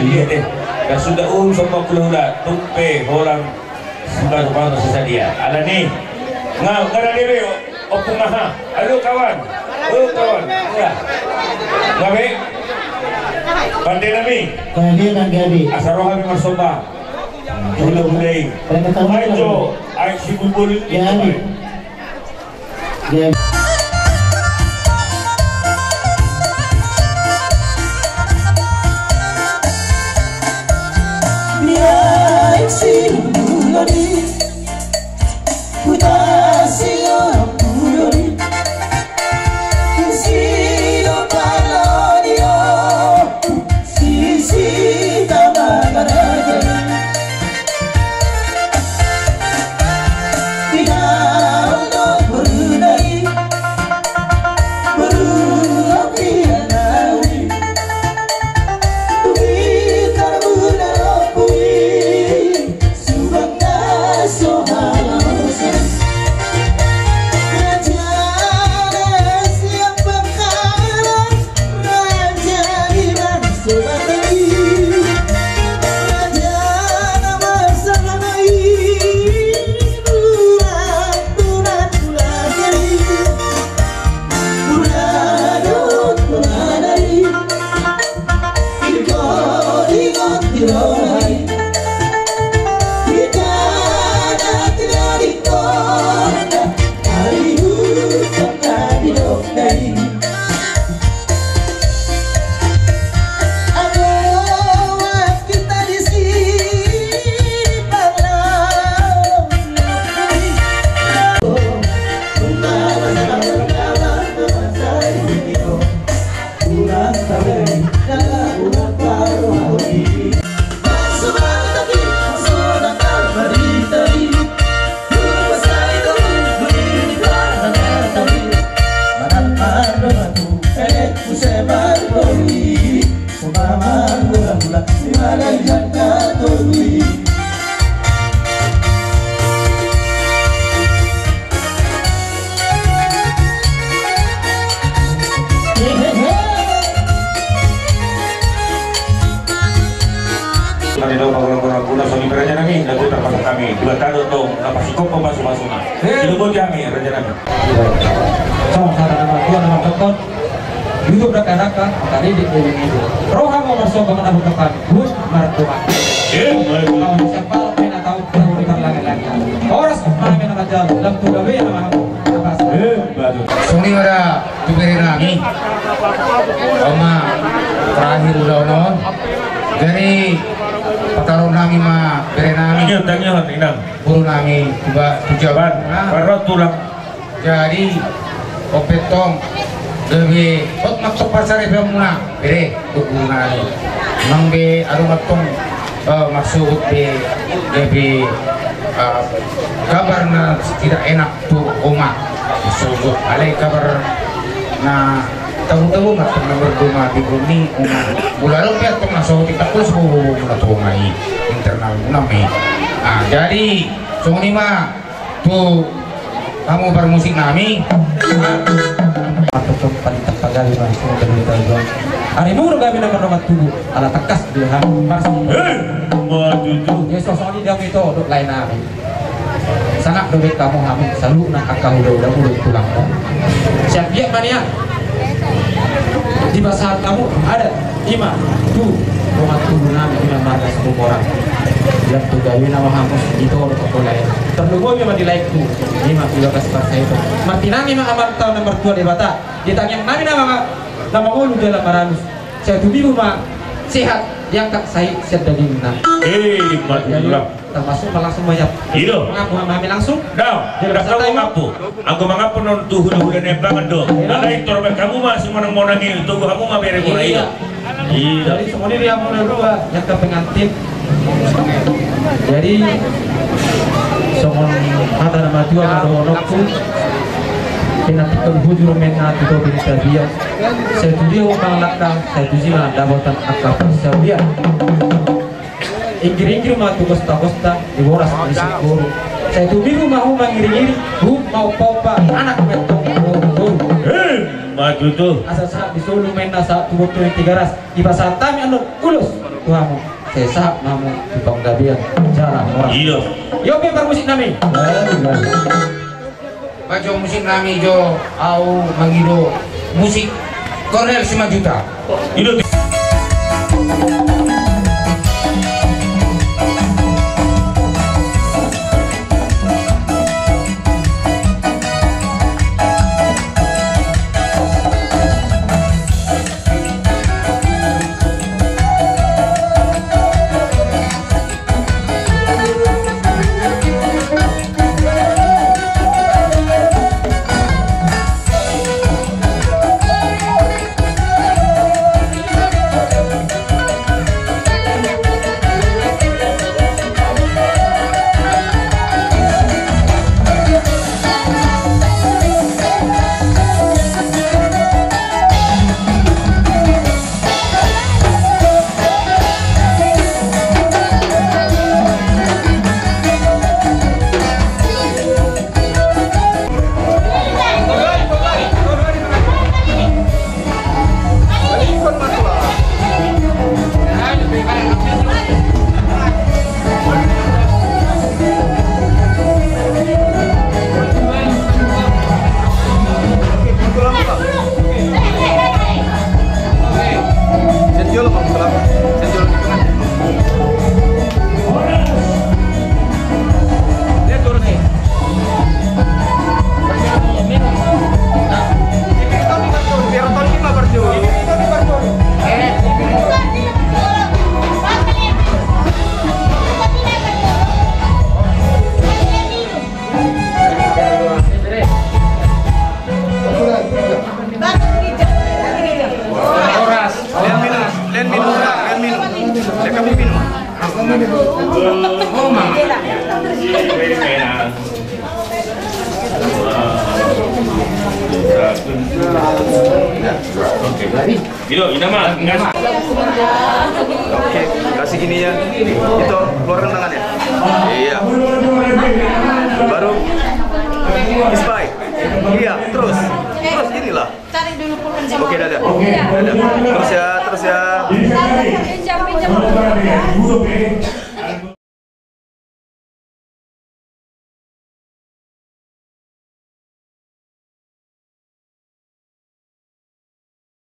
Iya deh. Dan sudah sama kulula tumpe orang sudah rumah sisa dia. Ada nih. Ngau kada dewe opung maha. Ayo kawan. Oh kawan. Ya. Ngabe. Pandai nami. Kalian gadi. Asaroha memang soba. Mulai. Ayo, ayo si bubul. Ya ni. Ya. Kami dua tahun dong, dapat sikop pembasuh-basuhnya. Itu buat kami, raja kami. Sama cara nama Tuhan nama Tuhan. Hidup raka-raka, tadi di itu. Roha mau masuk ke mana bukan? Bus martua. Kalau siapa main atau tahu di lagi. Orang mana main aja, dalam tugas ya nama. Suni ora tuberi nami. Oma terakhir udah dari Pataron nami mah bere nami. Ini utangnya inang. Buru nami coba tujuan. Parot tulang. Jadi opetong lebih pot maksud pasar ibu muna bere tukungan. Mang be aru matong maksud be lebih kabar na tidak enak tuh oma. Maksud alai kabar na tahu-tahu matang nomor 2 di bumi mula rupiah tuh masuk kita terus mula tuh ngai internal nami. Nah jadi cuma ini mah tuh kamu bermusik nami Atau paling terpagali langsung dari dalam. Hari muru kami nak nomor tubuh ala tekas dia langsung. Waduh. Ya sosok ini dia itu untuk lain hari. Sangat dobek kamu kami selalu nak akal udah mulai pulang. Siap dia mania. Di saat kamu ada 5 tuh rumah tubuh nami dengan marga 10 orang yang tuh gawin nama hamus itu orang lain terlalu memang di like tuh 5 juga kasih partai itu mati nami mah amat tahun nomor 2 di bata ditanya nami nama ulu dalam maranus saya tuh bingung mah sehat yang kak saya sedang minta termasuk langsung banyak itu mengaku kami langsung aku mengaku non tuh udah nembangan dong ada itu kamu masih mau nangil tunggu kamu mah bere mulai itu jadi semuanya dia mulai dua yang ke pengantin jadi semua mata nama dua ada onokku pinatikan bujur mena itu berita dia saya tuh dia orang lakang saya tuh sih dapatan akal saya ingkir-ingkir mah tuh kosta-kosta diboras di sekolah saya tuh bingung mau ngiri-ngiri mau popa anak metong maju tuh asal saat disuruh main nasa tubuh tuh 3 ras di pasar kami anu ulus tuamu sesak namu di panggabian jarang orang. Iya. Yo biar musik nami. Bajo musik nami jo au mangido musik Kornel 5 juta. Iya. Itu nama enggak. Oke, kasih gini ya. Itu keluarkan tangannya. Iya. Baru ispai. Iya, terus inilah. Tarik dulu pulpen sama. Oke, dadah. Dadah. Terus ya. Pinjam.